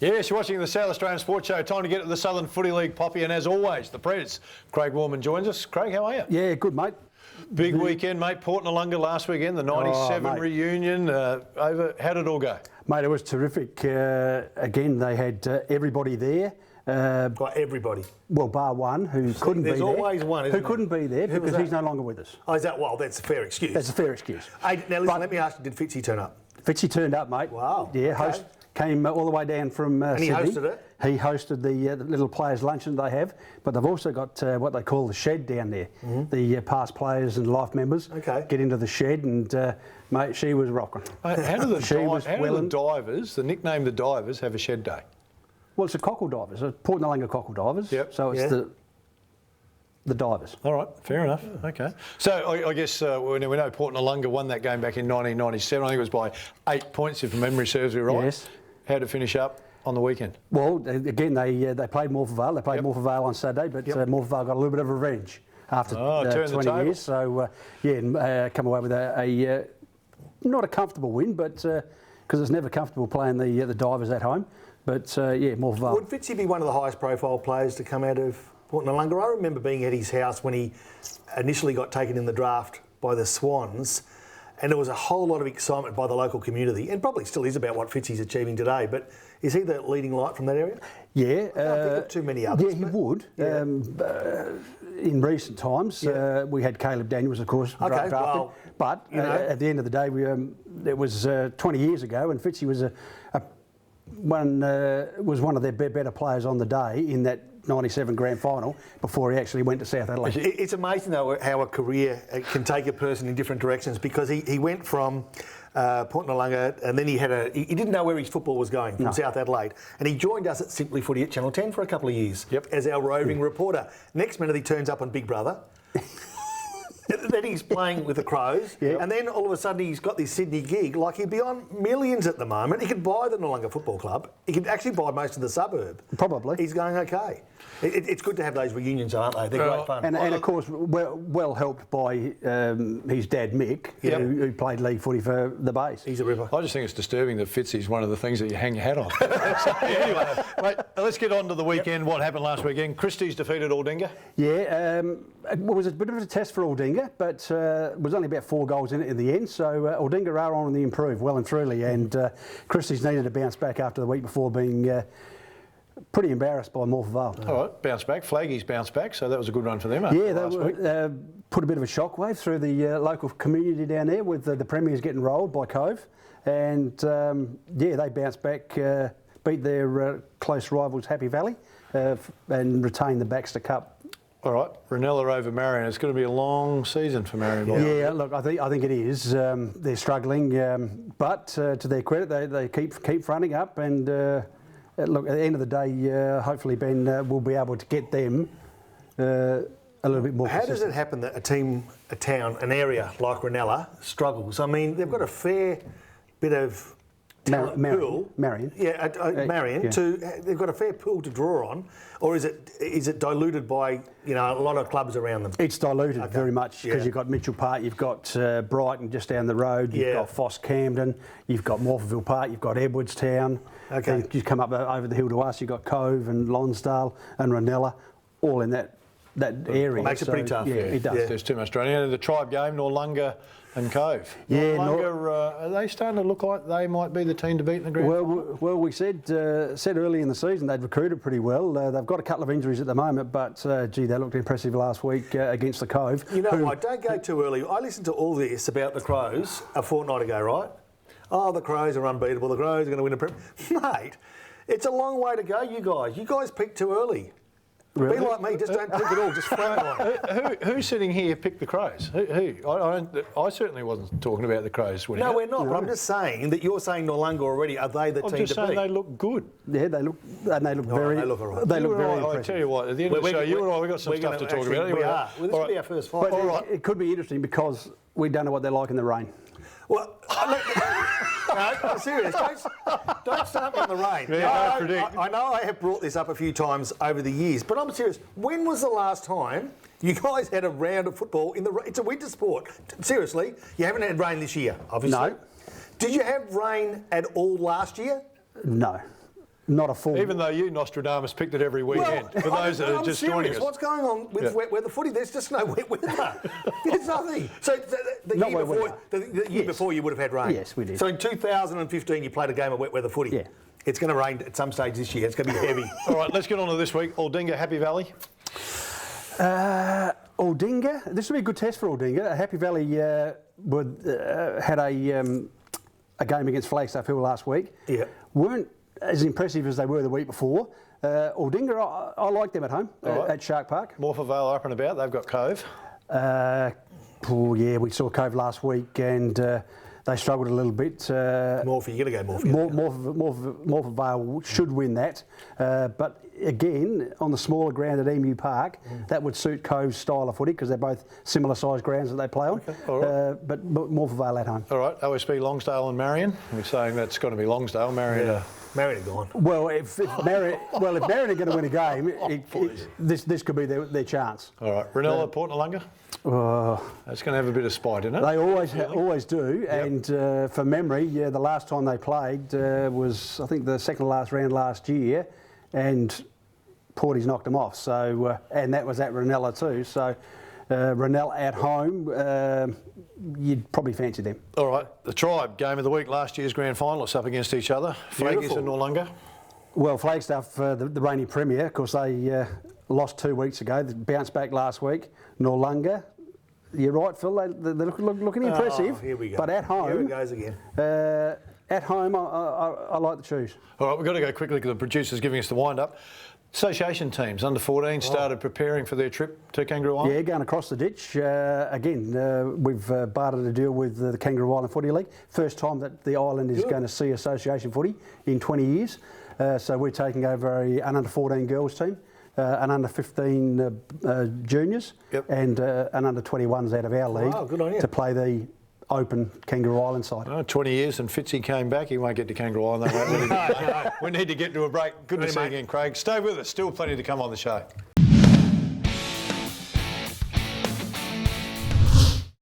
Yes, you're watching the South Australian Sports Show. Time to get to the Southern Footy League, Poppy, and as always, the Preds. Craig Warman joins us. Craig, how are you? Yeah, good, mate. Big weekend, mate. Port Nalunga last weekend, the 97 reunion. Over. How did it all go? Mate, it was terrific. Again, they had everybody there. Got everybody. Well, bar one who couldn't be there. There's always one, isn't who couldn't be there because he's no longer with us. Oh, is that? Well, that's a fair excuse. That's a fair excuse. Hey, now listen, let me ask you, did Fitzy turn up? Fitzy turned up, mate. Wow. Yeah, okay. Came all the way down from Sydney. And he hosted it? He hosted the little players' luncheon they have, but they've also got what they call the shed down there. The past players and life members get into the shed, and mate, she was rocking. How do the divers, the nickname the divers, have a shed day? Well, it's the cockle divers, Port Nalunga cockle divers. Yep. So it's the divers. All right, fair enough. Okay. So I guess we know Port Nalunga won that game back in 1997. I think it was by 8 points, if memory serves me right. Yes. How to finish up on the weekend? Well, again, they played Morphettvale. They played Morphettvale on Saturday, but Morphettvale got a little bit of revenge after 20 years. So, come away with a not a comfortable win, but because it's never comfortable playing the divers at home. But, Morphettvale. Would Fitzy be one of the highest profile players to come out of Port Nalunga? I remember being at his house when he initially got taken in the draft by the Swans, and there was a whole lot of excitement by the local community, and probably still is about what Fitzy's achieving today. But is he the leading light from that area? Yeah. I can't think of too many others. Yeah, he would. Yeah. In recent times, we had Caleb Daniels, of course, drafted. Well, but at the end of the day, it was 20 years ago, and Fitzy was one of their better players on the day in that 97 grand final before he actually went to South Adelaide. It's amazing though how a career can take a person in different directions, because he went from Port Nalunga, and then he didn't know where his football was going from South Adelaide, and he joined us at Simply Footy at Channel 10 for a couple of years as our roving reporter. Next minute he turns up on Big Brother. Then he's playing with the Crows, and then all of a sudden he's got this Sydney gig. Like, he'd be on millions at the moment. He could buy the Nalunga Football Club. He could actually buy most of the suburb. Probably. He's going okay. It's good to have those reunions, aren't they? They're great fun. And of course, well helped by his dad Mick, who played league footy for the base. He's a ripper. I just think it's disturbing that Fitzy's one of the things that you hang your hat on. So, anyway, mate, let's get on to the weekend. What happened last weekend? Christie's defeated Aldinga. Yeah, it was a bit of a test for Aldinga, but it was only about 4 goals in it in the end. So Aldinga are on the improve, well and truly. And Christie's needed to bounce back after the week before being pretty embarrassed by Morphettvale. All right, bounce back. Flaggy's bounced back, so that was a good run for them. Yeah, they put a bit of a shockwave through the local community down there with the Premiers getting rolled by Cove. And, they bounced back, beat their close rivals Happy Valley and retained the Baxter Cup. All right, Ranella over Marion. It's going to be a long season for Marion. Yeah, look, I think it is. They're struggling, but to their credit, they keep fronting up. And look, at the end of the day, hopefully Ben will be able to get them a little bit more. How does it happen that a town, an area like Ranella struggles? I mean, they've got a fair bit of pool. Marion. Yeah, Marion. They've got a fair pool to draw on, or is it diluted by a lot of clubs around them? It's diluted very much because you've got Mitchell Park, you've got Brighton just down the road, you've got Foss Camden, you've got Morphettville Park, you've got Edwardstown. Okay. And you come up over the hill to us, you've got Cove and Lonsdale and Ranella, all in that area. It makes it pretty tough. Yeah, it does. Yeah. There's too much draining. The tribe game, Norlunga and Cove. Yeah, Norlunga, are they starting to look like they might be the team to beat in the grand final? Well, we said early in the season they'd recruited pretty well. They've got a couple of injuries at the moment, but they looked impressive last week against the Cove. You know what? Don't go too early. I listened to all this about the Crows a fortnight ago, right? Oh, the Crows are unbeatable. The Crows are going to win a Prem. Mate, it's a long way to go, you guys. You guys picked too early. Really? Be like me, just don't pick it all, just throw it on. Who's sitting here picked the Crows? Who? I certainly wasn't talking about the Crows winning. No, we're not. But I'm just saying that you're saying Norlunga already. Are they the team to beat? I'm just saying they look good. Yeah, they look very. They look all right. They look very impressive. I tell you what, at the end of the show, you and I, we've got some stuff to talk about. We are. Well, this will be our first fight. But all right. It could be interesting because we don't know what they're like in the rain. Well, no, I'm serious. Don't start me on the rain. Yeah, I know I have brought this up a few times over the years, but I'm serious. When was the last time you guys had a round of football in the? It's a winter sport. Seriously, you haven't had rain this year, obviously. No. Did you have rain at all last year? No. not a full. Even though you, Nostradamus, picked it every weekend. For those that are just joining us. What's going on with wet weather footy? There's just no wet weather. There's nothing. So the year before you would have had rain. Yes, we did. So in 2015 you played a game of wet weather footy. Yeah. It's going to rain at some stage this year. It's going to be heavy. All right, let's get on to this week. Aldinga, Happy Valley. Aldinga, this will be a good test for Aldinga. Happy Valley had a game against Flagstaff Hill last week. Yeah. Weren't as impressive as they were the week before. Aldinga, I like them at home at Shark Park. Morpeth Vale up and about. They've got Cove. Yeah, we saw Cove last week and they struggled a little bit. Morphy, you're going to go Morphy. Morpeth Vale should win that. But again, on the smaller ground at Emu Park, that would suit Cove's style of footy because they're both similar sized grounds that they play on. Okay, all right. But Morpeth Vale at home. All right, OSB Longsdale and Marion. We're saying that's got to be Longsdale. Marion. Marion are gone. Well, if Marion are going to win a game, this could be their chance. All right, Ranella, Port Noarlunga. That's going to have a bit of spite in it. They always do. Yep. And for memory, the last time they played was, I think, the second to last round last year, and Porties knocked them off. So, and that was at Ranella too. So, Ranella at home, you'd probably fancy them. All right, the Tribe, game of the week, last year's grand finalists up against each other. Flaggies and Noarlunga. Well, Flagstaff, the reigning premier, of course, they lost 2 weeks ago. They bounced back last week. Noarlunga, you're right, Phil, they're looking impressive. Here we go. But at home, here it goes again. At home, I like the choose. All right, we've got to go quickly because the producer's giving us the wind-up. Association teams, under 14, started preparing for their trip to Kangaroo Island. Yeah, going across the ditch. Again, we've bartered a deal with the Kangaroo Island Footy League. First time that the island is going to see association footy in 20 years. So we're taking over an under 14 girls team, an under 15 juniors, and an under 21s out of our league good on you. to play the open Kangaroo Island side. 20 years and Fitzy came back. He won't get to Kangaroo Island. We need to get to a break. Good to see you again, Craig. Stay with us. Still plenty to come on the show.